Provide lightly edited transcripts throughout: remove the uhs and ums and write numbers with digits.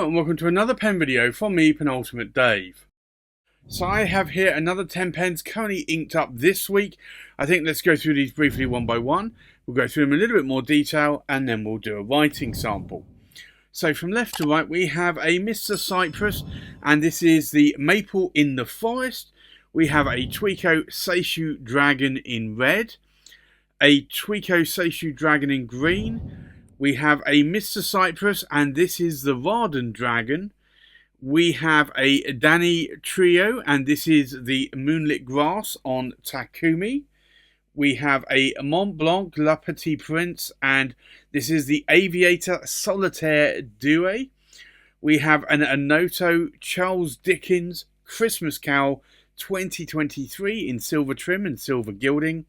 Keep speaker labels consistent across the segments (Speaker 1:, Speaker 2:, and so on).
Speaker 1: Hello and welcome to another pen video from me, Penultimate Dave. So I have here another 10 pens currently inked up this week. I think let's go through these briefly one by one. We'll go through them in a little bit more detail and then we'll do a writing sample. So from left to right we have a Mr. Cypress, and this is the Maple in the Forest. We have a TWICO Seishu Dragon in red, a TWICO Seishu Dragon in green. We have a Mr. Cypress, and this is the Raden Dragon. We have a Dantrio, and this is the Moonlit Grass on Takumi. We have a Montblanc Le Petit Prince, and this is the Aviatior Solitaire Duet. We have an Onoto Charles Dickens Christmas Carol 2023 in silver trim and silver gilding.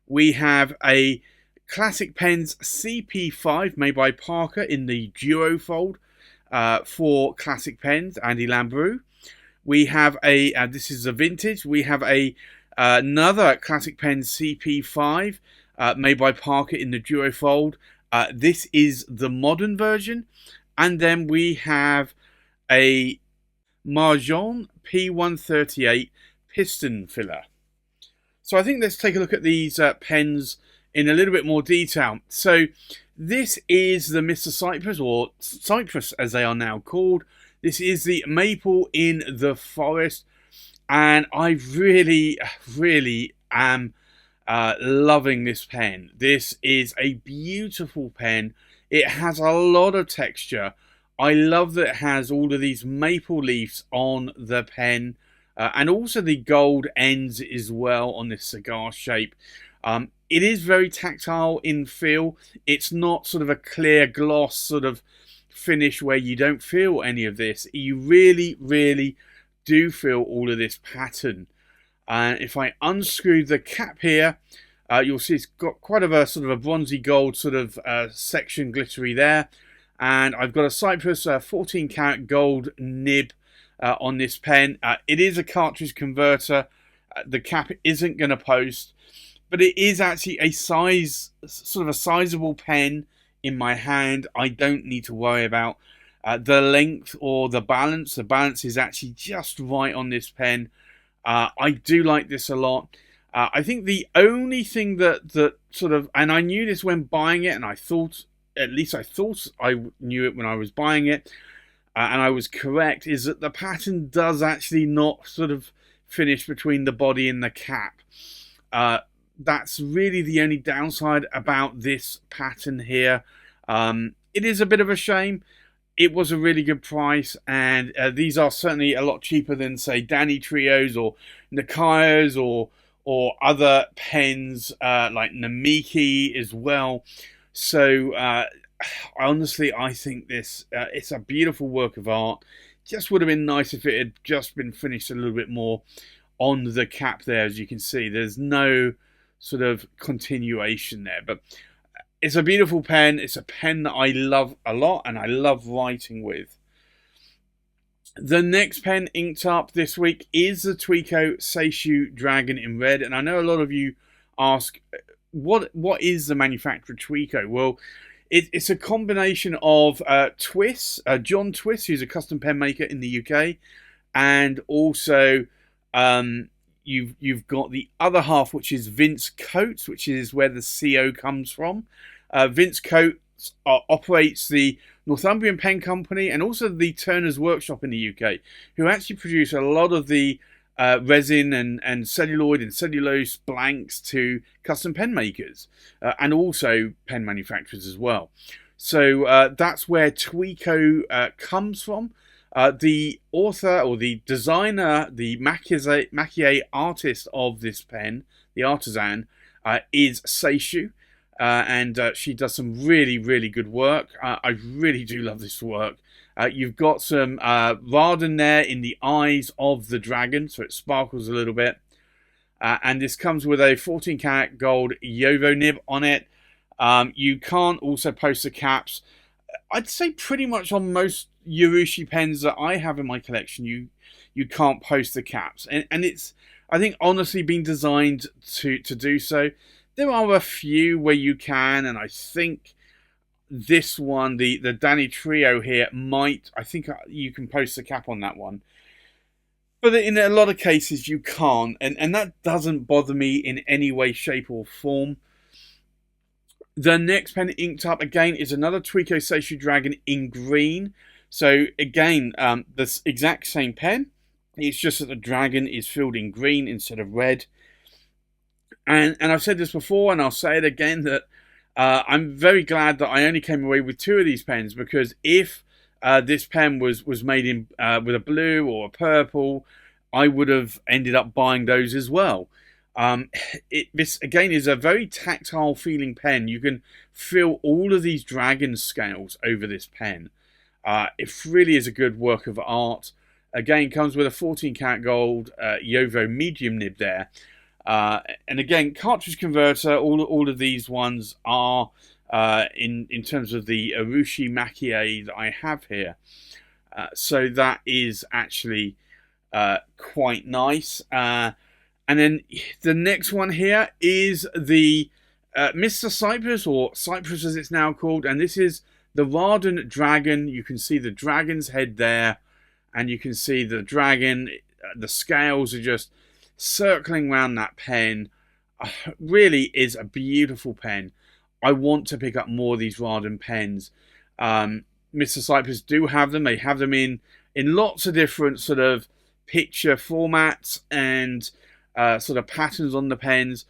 Speaker 1: We have a Classic Pens CP5 made by Parker in the Duo fold for Classic Pens, Andy Lambrou. We have a, this is a vintage, we have a another Classic Pens CP5 made by Parker in the Duo fold. This is the modern version. And then we have a Majohn P138 Piston filler. So I think let's take a look at these pens in a little bit more detail. So this is the Mr. Cypress, or Cypress as they are now called. This is the Maple in the Forest, and I really am loving this pen. This is a beautiful pen. It has a lot of texture. I love that it has all of these maple leaves on the pen, and also the gold ends as well on this cigar shape. It is very tactile in feel. It's not sort of a clear gloss sort of finish where you don't feel any of this. You really do feel all of this pattern. And if I unscrew the cap here, you'll see it's got quite a sort of a bronzy gold sort of section glittery there. And I've got a Cypress 14 karat gold nib on this pen. It is a cartridge converter. The cap isn't going to post, but it is actually a sort of a sizable pen in my hand. I don't need to worry about the length or the balance. The balance is actually just right on this pen. I do like this a lot. I think the only thing that sort of, and I knew this when buying it, and I thought, at least I thought I knew it when I was buying it, and I was correct, is that the pattern does actually not sort of finish between the body and the cap. That's really the only downside about this pattern here. It is a bit of a shame. It was a really good price, and these are certainly a lot cheaper than, say, Dantrios or Nikaios or other pens like Namiki as well. So honestly, I think this it's a beautiful work of art. Just would have been nice if it had just been finished a little bit more on the cap there. As you can see, there's no sort of continuation there, but it's a beautiful pen. It's a pen that I love a lot and I love writing with. The next pen inked up this week is the TWICO Seishu Dragon in red, and I know a lot of you ask what is the manufacturer TWICO? Well, it's a combination of John Twiss, who's a custom pen maker in the UK, and also you've got the other half, which is Vince Coates, which is where the CO comes from. Vince Coates operates the Northumbrian Pen Company and also the Turner's Workshop in the UK, who actually produce a lot of the resin and celluloid and cellulose blanks to custom pen makers and also pen manufacturers as well. So that's where TWICO comes from. The author or the designer, the maquillé artist of this pen, the artisan, is Seishu, and she does some really good work. I really do love this work. You've got some Raden there in the eyes of the dragon, so it sparkles a little bit. And this comes with a 14 karat gold Yovo nib on it. You can't also post the caps. I'd say pretty much on most Urushi pens that I have in my collection, you can't post the caps, and it's, I think, honestly been designed to do so. There are a few where you can, and I think this one, the Dantrio here, I think you can post the cap on that one. But in a lot of cases you can't, and that doesn't bother me in any way, shape or form. The next pen inked up again is another TWICO Seishu Dragon in green. So again, the exact same pen. It's just that the dragon is filled in green instead of red. And I've said this before, and I'll say it again, that I'm very glad that I only came away with 2 of these pens, because if this pen was made in with a blue or a purple, I would have ended up buying those as well. This again is a very tactile feeling pen. You can feel all of these dragon scales over this pen. It really is a good work of art. Again, comes with a 14 karat gold Yovo medium nib there. And again, cartridge converter, all of these ones are in terms of the Urushi Makie that I have here. So that is actually quite nice. And then the next one here is the Mr. Cypress, or Cypress as it's now called. And this is the Raden dragon. You can see the dragon's head there. And you can see the dragon, the scales are just circling around that pen. Really is a beautiful pen. I want to pick up more of these Raden pens. Mr. Cypress do have them. They have them in lots of different sort of picture formats and sort of patterns on the pens.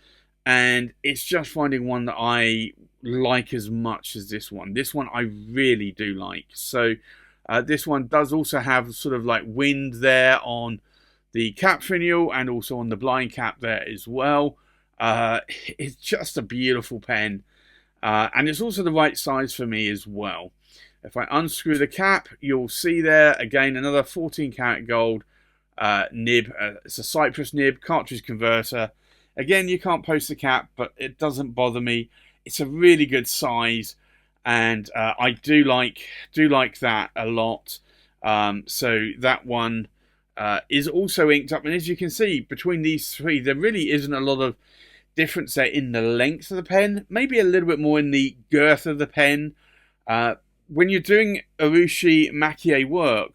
Speaker 1: And it's just finding one that I like as much as this one. This one I really do like. So this one does also have sort of like wind there on the cap finial and also on the blind cap there as well. It's just a beautiful pen. And it's also the right size for me as well. If I unscrew the cap, you'll see there, again, another 14 karat gold nib. It's a Cypress nib, cartridge converter. Again, you can't post the cap, but it doesn't bother me. It's a really good size. And I do like that a lot. So that one is also inked up. And as you can see, between these 3, there really isn't a lot of difference there in the length of the pen. Maybe a little bit more in the girth of the pen. When you're doing Urushi Makie work,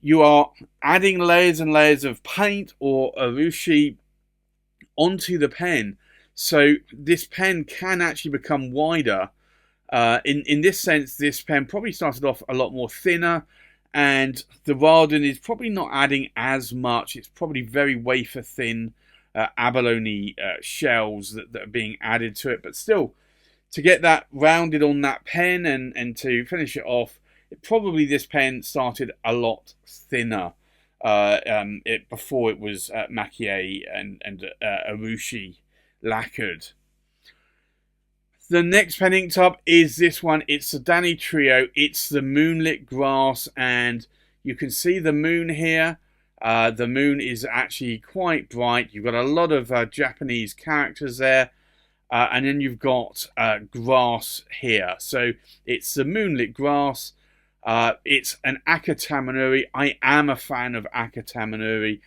Speaker 1: you are adding layers and layers of paint or Urushi onto the pen. So this pen can actually become wider. In this sense, this pen probably started off a lot more thinner, and the Raden is probably not adding as much. It's probably very wafer thin abalone shells that are being added to it, but still, to get that rounded on that pen and to finish it off, this pen started a lot thinner before it was Makie and Urushi lacquered. The next pen inked up is this one. It's the Dantrio. It's the Moonlit Grass, and you can see the moon here. The moon is actually quite bright. You've got a lot of Japanese characters there, and then you've got grass here. So it's the Moonlit Grass. It's an Akatamanuri. I am a fan of Akatamanuri.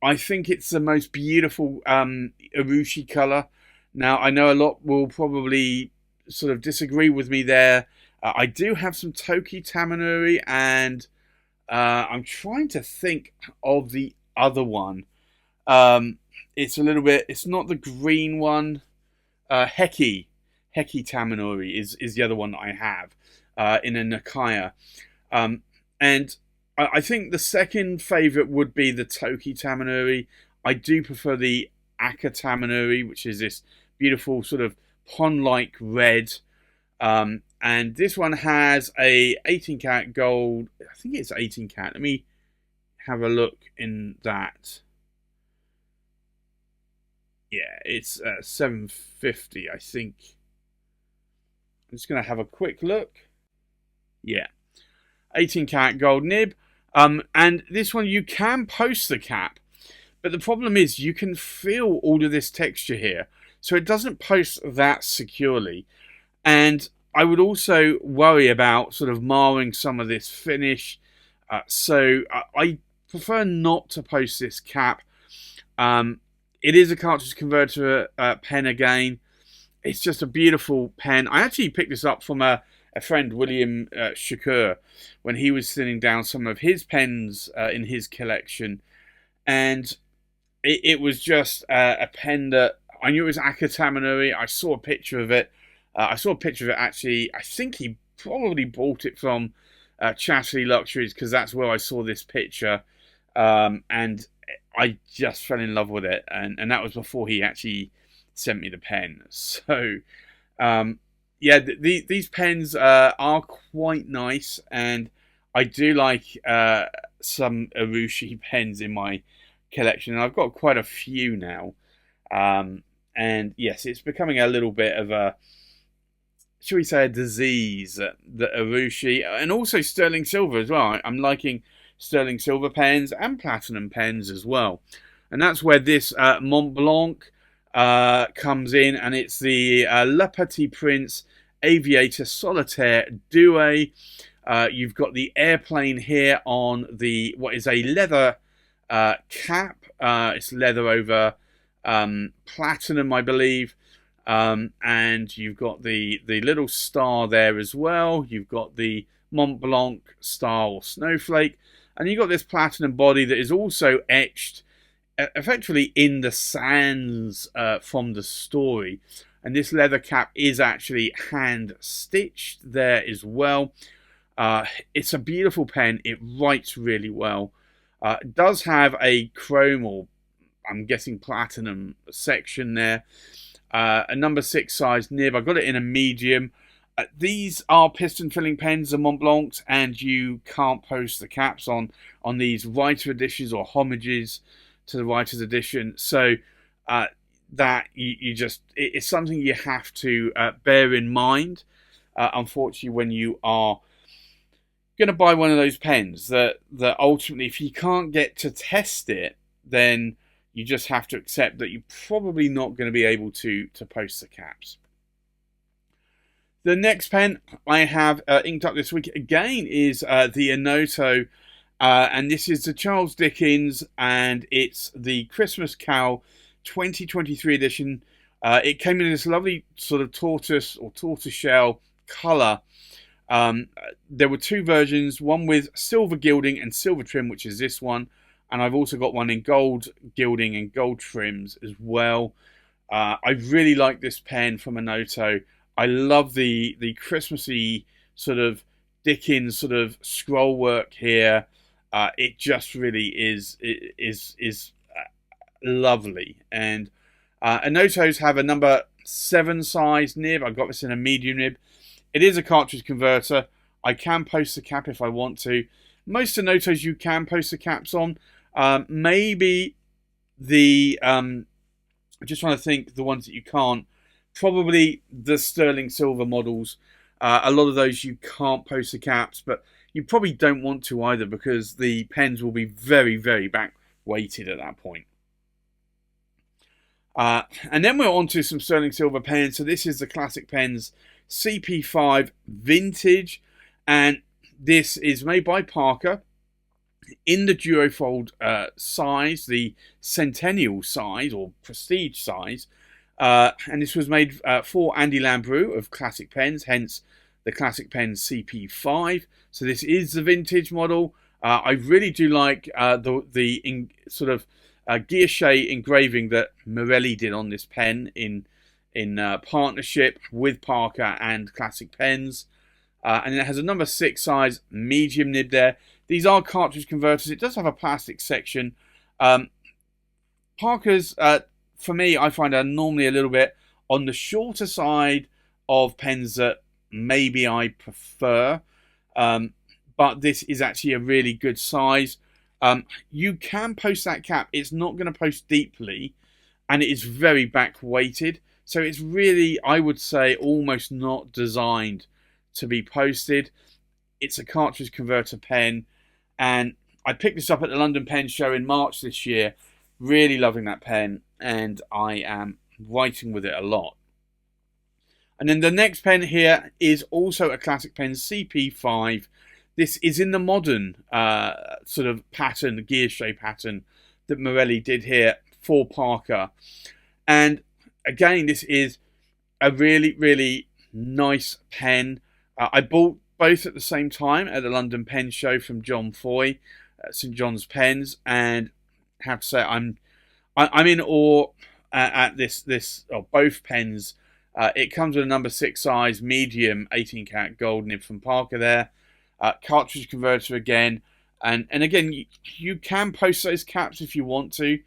Speaker 1: I think it's the most beautiful Urushi color. Now, I know a lot will probably sort of disagree with me there. I do have some Toki Tamanuri, and I'm trying to think of the other one. It's a little bit, it's not the green one. Heki Tamanuri is the other one that I have in a Nakaya. And I think the second favourite would be the Toki Tamanuri. I do prefer the Akatamanuri, which is this beautiful sort of pond-like red. And this one has a 18 karat gold. I think it's 18 karat. Let me have a look in that. Yeah, it's 750, I think. I'm just going to have a quick look. Yeah, 18 karat gold nib. And this one, you can post the cap. But the problem is you can feel all of this texture here. So it doesn't post that securely. And I would also worry about sort of marring some of this finish. So I prefer not to post this cap. It is a cartridge converter pen again. It's just a beautiful pen. I actually picked this up from a a friend, William Shakur, when he was thinning down some of his pens in his collection, and it was just a pen that I knew it was Akatamanuri. I saw a picture of it. Actually. I think he probably bought it from Chatterley Luxuries, because that's where I saw this picture, and I just fell in love with it, and that was before he actually sent me the pen. So yeah, these pens are quite nice, and I do like some Urushi pens in my collection, and I've got quite a few now. And yes, it's becoming a little bit of a, shall we say, a disease, the Urushi, and also sterling silver as well. I'm liking sterling silver pens and platinum pens as well. And that's where this Montblanc comes in, and it's the Le Petit Prince Aviator Solitaire Douai. You've got the airplane here on the, what is a leather cap. It's leather over platinum, I believe. And you've got the little star there as well. You've got the Montblanc star or snowflake. And you've got this platinum body that is also etched effectively in the sands from the story. And this leather cap is actually hand stitched there as well. It's a beautiful pen. It writes really well. It does have a chrome, or I'm guessing platinum, section there. A number 6 size nib. I got it in a medium. These are piston filling pens, the Montblancs, and you can't post the caps on these writer editions or homages to the writer's edition. So that you just, it's something you have to bear in mind. Unfortunately, when you are going to buy one of those pens, that ultimately, if you can't get to test it, then you just have to accept that you're probably not going to be able to post the caps. The next pen I have inked up this week again is the Onoto, and this is the Charles Dickens, and it's the Christmas Carol 2023 edition. It came in this lovely sort of tortoise or tortoiseshell colour. There were 2 versions, one with silver gilding and silver trim, which is this one, and I've also got one in gold gilding and gold trims as well. I really like this pen from Onoto. I love the Christmassy sort of Dickens sort of scroll work here. It just really is lovely. And Onotos have a number 7 size nib. I got this in a medium nib. It is a cartridge converter. I can post the cap if I want to. Most Onotos you can post the caps on. Maybe the I'm just trying to think the ones that you can't. Probably the sterling silver models. A lot of those you can't post the caps, but you probably don't want to either, because the pens will be very, very back weighted at that point. And then we're on to some sterling silver pens. So this is the Classic Pens CP5 Vintage, and this is made by Parker in the duofold size, the centennial size or prestige size. And this was made for Andy Lambrou of Classic Pens, hence the Classic Pens CP5. So this is the vintage model. I really do like the sort of guilloche engraving that Morelli did on this pen in partnership with Parker and Classic Pens. And it has a number 6 size medium nib there. These are cartridge converters. It does have a plastic section. Parker's, for me, I find are normally a little bit on the shorter side of pens that maybe I prefer. But this is actually a really good size. You can post that cap. It's not going to post deeply, and it is very back weighted. So it's really, I would say, almost not designed to be posted. It's a cartridge converter pen, and I picked this up at the London Pen Show in March this year. Really loving that pen, and I am writing with it a lot. And then the next pen here is also a Classic Pen CP5. This is in the modern sort of pattern, the guilloche pattern that Morelli did here for Parker. And again, this is a really, really nice pen. I bought both at the same time at the London Pen Show from John Foy at St John's Pens, and have to say I'm in awe at this both pens. It comes with a number 6 size medium 18 karat gold nib from Parker there. Cartridge converter again, and again you can post those caps if you want to.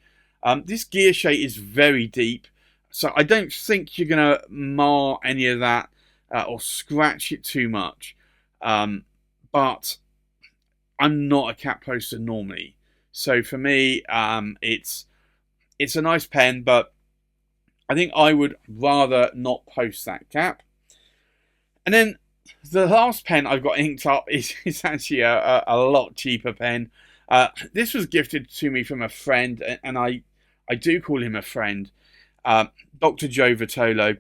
Speaker 1: This gear shade is very deep, so I don't think you're gonna mar any of that or scratch it too much. But I'm not a cap poster normally, so for me it's a nice pen, but I think I would rather not post that cap. And then the last pen I've got inked up is actually a lot cheaper pen. This was gifted to me from a friend, and I do call him a friend, Dr. Joe Vitolo.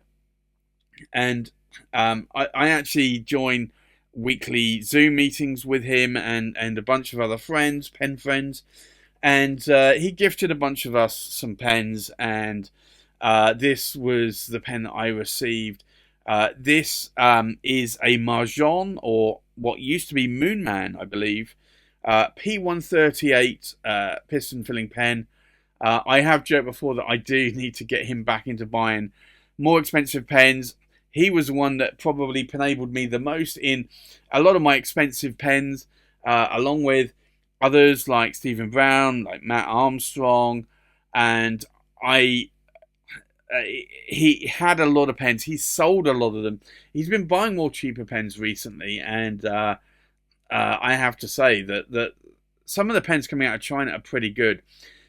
Speaker 1: And I actually join weekly Zoom meetings with him and a bunch of other friends, pen friends. And he gifted a bunch of us some pens, and this was the pen that I received. This is a Majohn, or what used to be Moonman, I believe. P138 piston filling pen. I have joked before that I do need to get him back into buying more expensive pens. He was the one that probably enabled me the most in a lot of my expensive pens, along with others like Stephen Brown, like Matt Armstrong, and he had a lot of pens. He sold a lot of them. He's been buying more cheaper pens recently, and I have to say that some of the pens coming out of China are pretty good.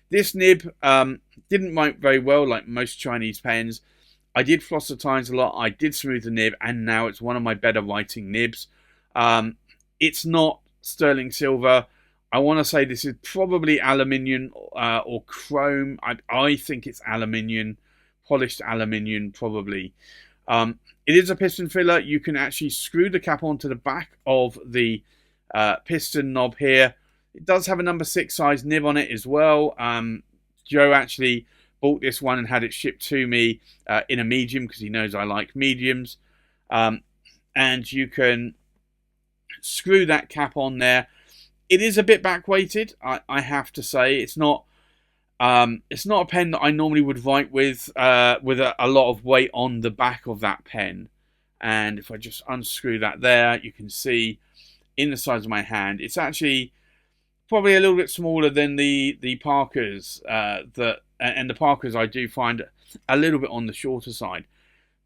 Speaker 1: This nib didn't write very well, like most Chinese pens. I did floss the tines a lot. I did smooth the nib, and now it's one of my better writing nibs. It's not sterling silver. I want to say this is probably aluminium or chrome. I think it's aluminium, polished aluminium probably. It is a piston filler. You can actually screw the cap onto the back of the piston knob here. It does have a number 6 size nib on it as well. Joe actually bought this one and had it shipped to me in a medium because he knows I like mediums. And you can screw that cap on there. It is a bit back weighted, I have to say. It's not a pen that I normally would write with a lot of weight on the back of that pen. And if I just unscrew that there, you can see in the size of my hand, it's actually probably a little bit smaller than the Parkers. And the Parkers I do find a little bit on the shorter side.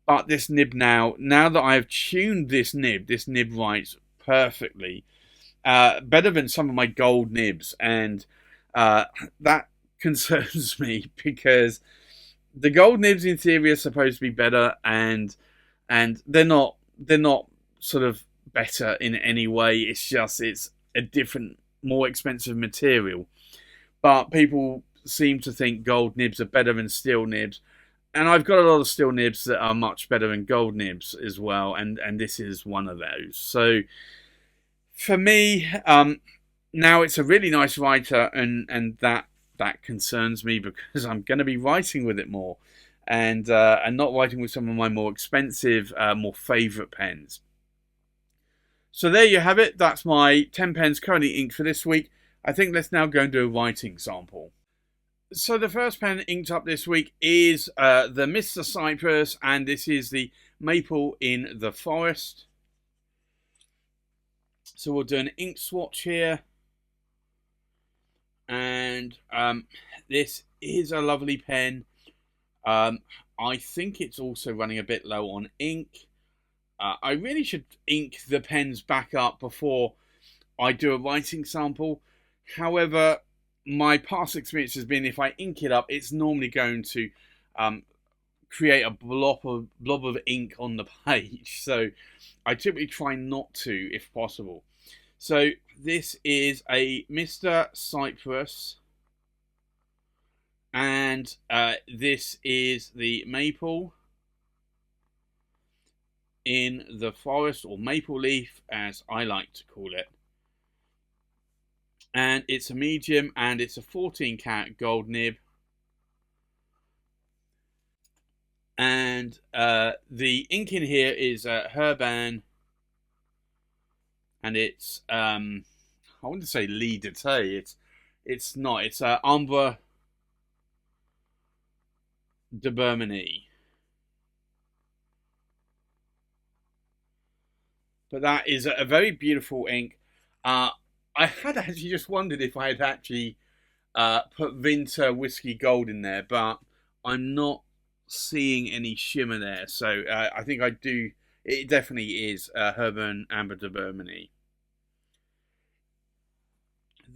Speaker 1: But this nib now that I've tuned this nib writes perfectly. Better than some of my gold nibs, and that concerns me because the gold nibs in theory are supposed to be better, and they're not sort of better in any way. It's just it's a different, more expensive material. But people seem to think gold nibs are better than steel nibs, and I've got a lot of steel nibs that are much better than gold nibs as well, and this is one of those. So for me, now it's a really nice writer, and that concerns me because I'm going to be writing with it more, and not writing with some of my more expensive, more favourite pens. So there you have it. That's my 10 pens currently inked for this week. I think let's now go and do a writing sample. So the first pen inked up this week is the Mr. Cypress, and this is the Maple in the Forest. So we'll do an ink swatch here, and this is a lovely pen. I think it's also running a bit low on ink. I really should ink the pens back up before I do a writing sample. However, my past experience has been if I ink it up, it's normally going to create a blob of ink on the page. So I typically try not to if possible. So this is a Mr. Cypress, and this is the Maple in the Forest, or Maple Leaf as I like to call it. And it's a medium, and it's a 14 karat gold nib. And the ink in here is Herban and it's I want to say Lee Dete. It's not. It's Ambre de Bermanie. But that is a very beautiful ink. I had actually just wondered if I had actually put Winter Whiskey Gold in there, but I'm not seeing any shimmer there. So I think I do. It definitely is Herban Amber de Bermanie.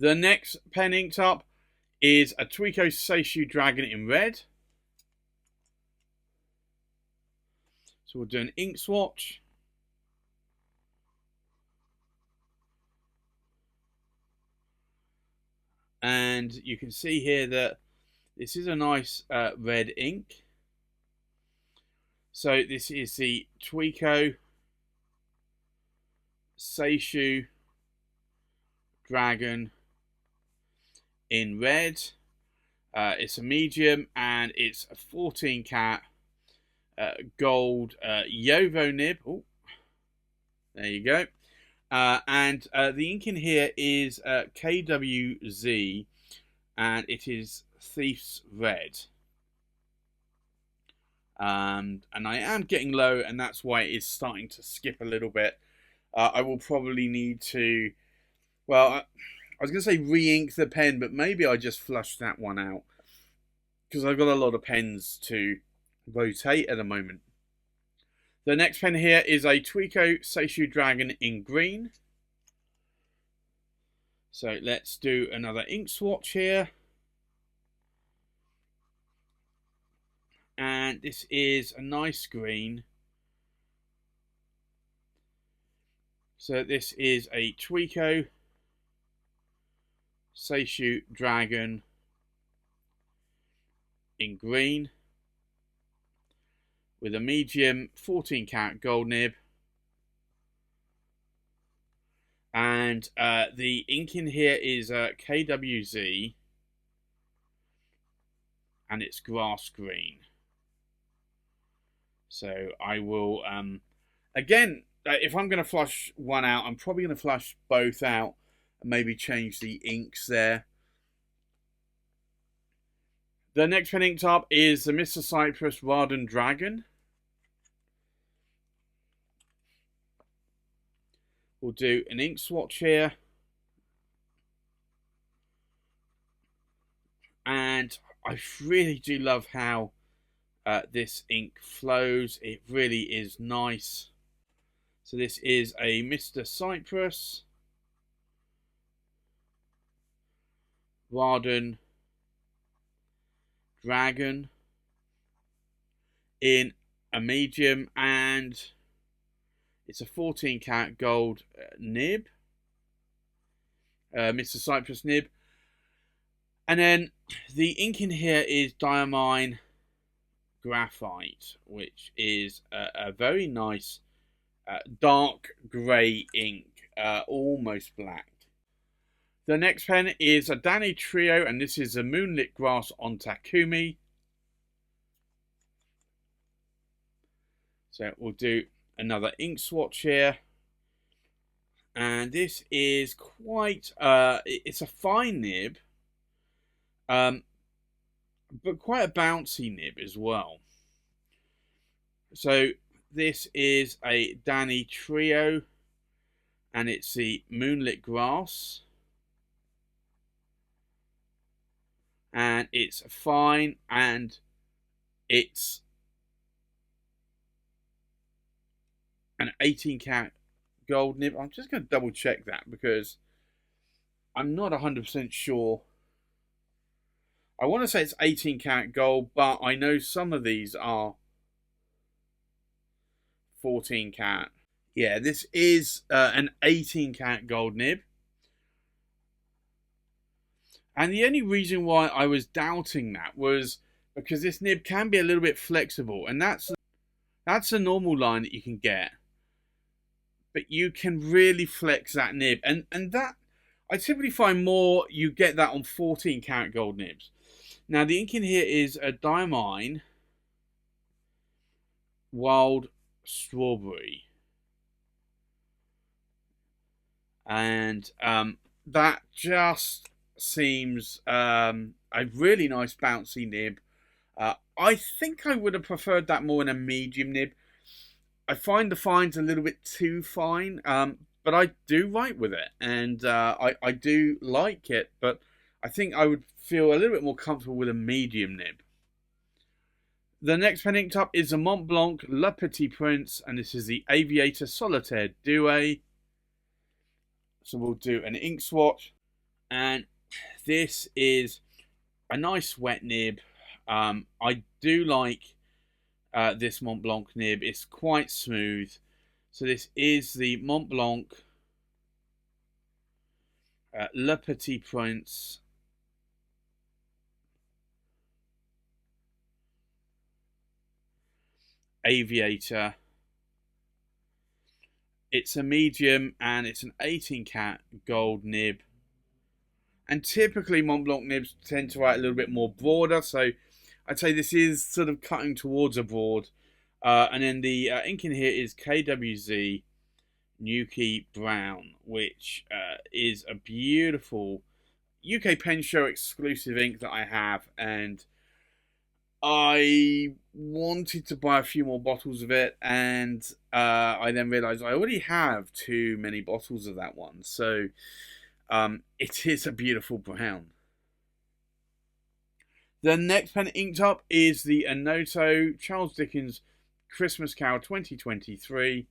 Speaker 1: The next pen inked up is a TWICO Seishu Dragon in red. So we'll do an ink swatch. And you can see here that this is a nice red ink. So this is the TWICO Seishu Dragon in red. It's a medium and it's a 14 cat gold Yovo nib. Oh, there you go. And the ink in here is KWZ, and it is Thief's Red. And I am getting low, and that's why it is starting to skip a little bit. I will probably need to, well, I was going to say re-ink the pen, but maybe I just flush that one out, because I've got a lot of pens to rotate at the moment. The next pen here is a TWICO Seishu Dragon in green. So let's do another ink swatch here. And this is a nice green. So this is a TWICO Seishu Dragon in green with a medium 14 karat gold nib. And the ink in here is KWZ, and it's grass green. So I will, again, if I'm going to flush one out, I'm probably going to flush both out and maybe change the inks there. The next pen inked up is the Mr. Cypress Raden Dragon. We'll do an ink swatch here. And I really do love how this ink flows. It really is nice. So this is a Mr. Cypress Raden Dragon in a medium, and it's a 14 karat gold nib, Mr. Cypress nib. And then the ink in here is Diamine Graphite, which is a very nice dark grey ink, almost black. The next pen is a Dantrio, and this is a Moonlit Grass on Takumi. So we'll do another ink swatch here. And this is quite, it's a fine nib, but quite a bouncy nib as well. So this is a Dantrio, and it's the Moonlit Grass. And it's fine, and it's an 18 karat gold nib. I'm just going to double check that because I'm not 100% sure. I want to say it's 18 karat gold, but I know some of these are 14 karat. Yeah, this is an 18 karat gold nib. And the only reason why I was doubting that was because this nib can be a little bit flexible, and that's a normal line that you can get. But you can really flex that nib, and that I typically find more you get that on 14 karat gold nibs. Now the ink in here is a Diamine Wild Strawberry. and that just seems a really nice bouncy nib. I think I would have preferred that more in a medium nib. I find the fine's a little bit too fine, but I do write with it, and I do like it, but I think I would feel a little bit more comfortable with a medium nib. The next pen inked up is the Montblanc Le Petit Prince, and this is the Aviator Solitaire Douai. So we'll do an ink swatch, and this is a nice wet nib. I do like this Montblanc nib. It's quite smooth. So this is the Montblanc Le Petit Prince Aviator. It's a medium and it's an 18 cat gold nib. And typically Montblanc nibs tend to write a little bit more broader, so I'd say this is sort of cutting towards a broad. And then the ink in here is KWZ Nuki Brown, which is a beautiful UK Pen Show exclusive ink that I have, and I wanted to buy a few more bottles of it, and I then realised I already have too many bottles of that one, so it is a beautiful brown. The next pen inked up is the Onoto Charles Dickens Christmas Carol 2023.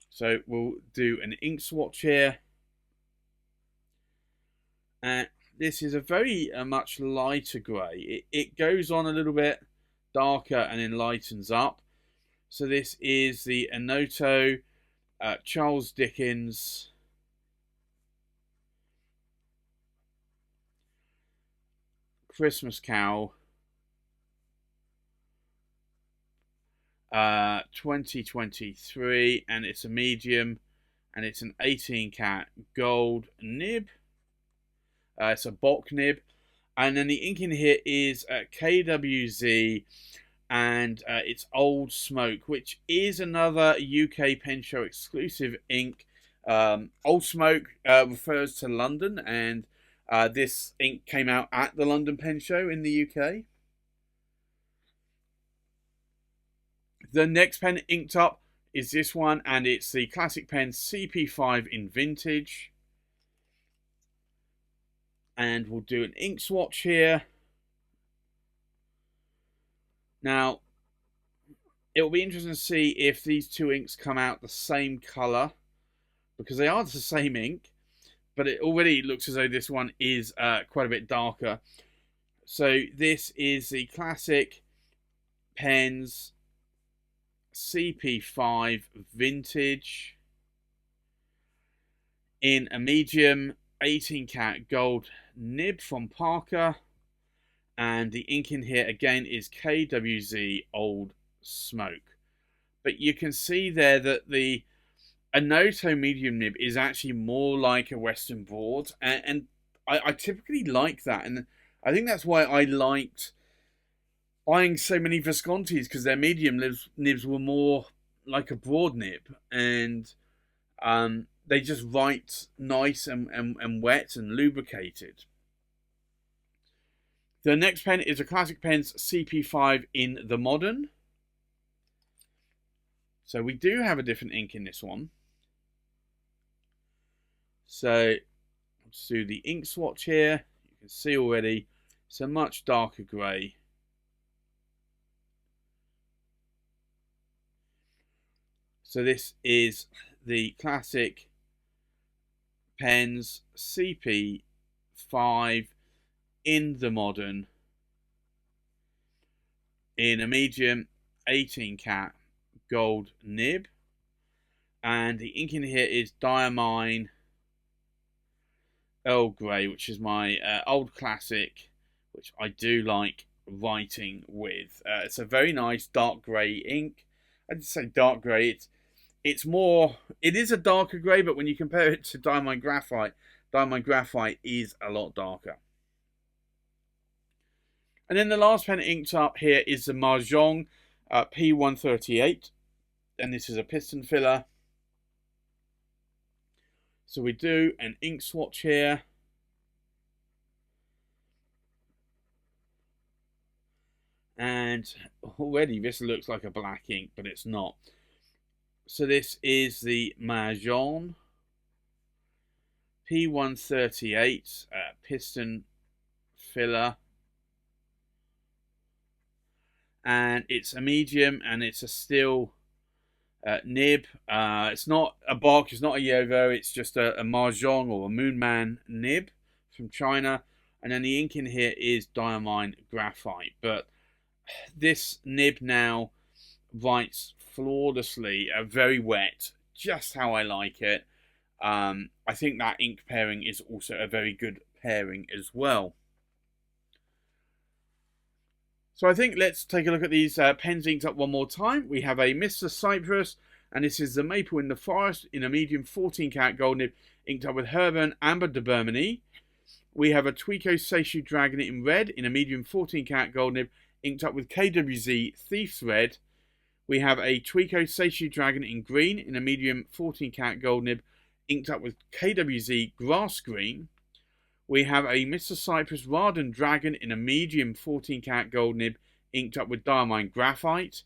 Speaker 1: So we'll do an ink swatch here. And this is a very much lighter grey. It goes on a little bit darker and then lightens up. So this is the Onoto Charles Dickens Christmas Carol 2023, and it's a medium, and it's an 18 cat gold nib. It's a Bock nib, and then the ink in here is KWZ, and it's Old Smoke, which is another UK Pen Show exclusive ink. Old Smoke refers to London, and this ink came out at the London Pen Show in the UK. The next pen inked up is this one, and it's the Classic Pen CP5 in Vintage. And we'll do an ink swatch here. Now, it will be interesting to see if these two inks come out the same colour, because they are the same ink, but it already looks as though this one is quite a bit darker. So this is the Classic Pens CP5 Vintage in a medium 18 cat gold nib from Parker, and the ink in here again is KWZ Old Smoke. But you can see there that the Onoto medium nib is actually more like a Western broad, and I typically like that, and I think that's why I liked buying so many Viscontis, because their medium nibs were more like a broad nib, and they just write nice and wet and lubricated. The next pen is a Classic Pens CP5 in the Modern. So we do have a different ink in this one. So let's do the ink swatch here. You can see already it's a much darker grey. So this is the Classic Pens CP5 in the Modern in a medium 18 cat gold nib, and the ink in here is Diamine Earl Grey, which is my old classic, which I do like writing with. It's a very nice dark grey ink. I just say dark grey. It's more. It is a darker grey, but when you compare it to Diamine Graphite is a lot darker. And then the last pen inked up here is the Majohn P138, and this is a piston filler. So we do an ink swatch here. And already this looks like a black ink, but it's not. So this is the Majohn P138 piston filler. And it's a medium and it's a steel nib. It's not a Bock, it's not a Yovo, it's just a Majohn or a Moonman nib from China. And then the ink in here is diamine graphite. But this nib now writes flawlessly, very wet, just how I like it. I think that ink pairing is also a very good pairing as well. So I think let's take a look at these pens inked up one more time. We have a Mr. Cypress, and this is the Maple in the Forest in a medium 14 karat gold nib, inked up with Herban Amber de Bermony. We have a TWICO Seishu Dragon in red in a medium 14 karat gold nib, inked up with KWZ Thief's Red. We have a TWICO Seishu Dragon in green in a medium 14 karat gold nib, inked up with KWZ Grass Green. We have a Mr. Cypress Raden Dragon in a medium 14 karat gold nib, inked up with diamine graphite.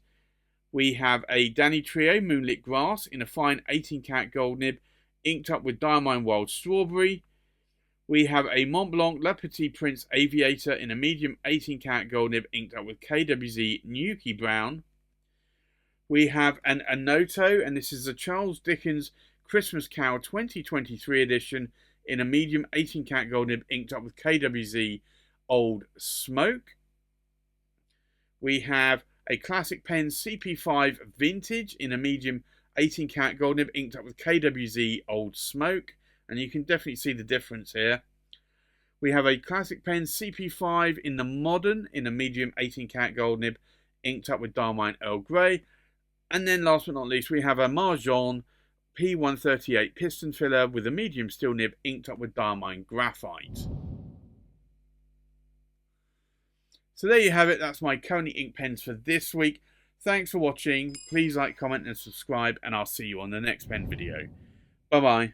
Speaker 1: We have a Dantrio Moonlit Grass in a fine 18 karat gold nib, inked up with diamine wild strawberry. We have a Montblanc Le Petit Prince Aviator in a medium 18 karat gold nib, inked up with KWZ Nuki Brown. We have an Onoto, and this is the Charles Dickens Christmas Carol 2023 edition in a medium 18 karat gold nib, inked up with KWZ Old Smoke. We have a Classic Pen CP5 Vintage in a medium 18 karat gold nib, inked up with KWZ Old Smoke. And you can definitely see the difference here. We have a Classic Pen CP5 in the Modern in a medium 18 karat gold nib, inked up with diamine Earl Grey. And then last but not least, we have a Majohn P138 piston filler with a medium steel nib, inked up with diamine graphite. So there you have it. That's my Kony ink pens for this week. Thanks for watching. Please like, comment and subscribe, and I'll see you on the next pen video. Bye bye.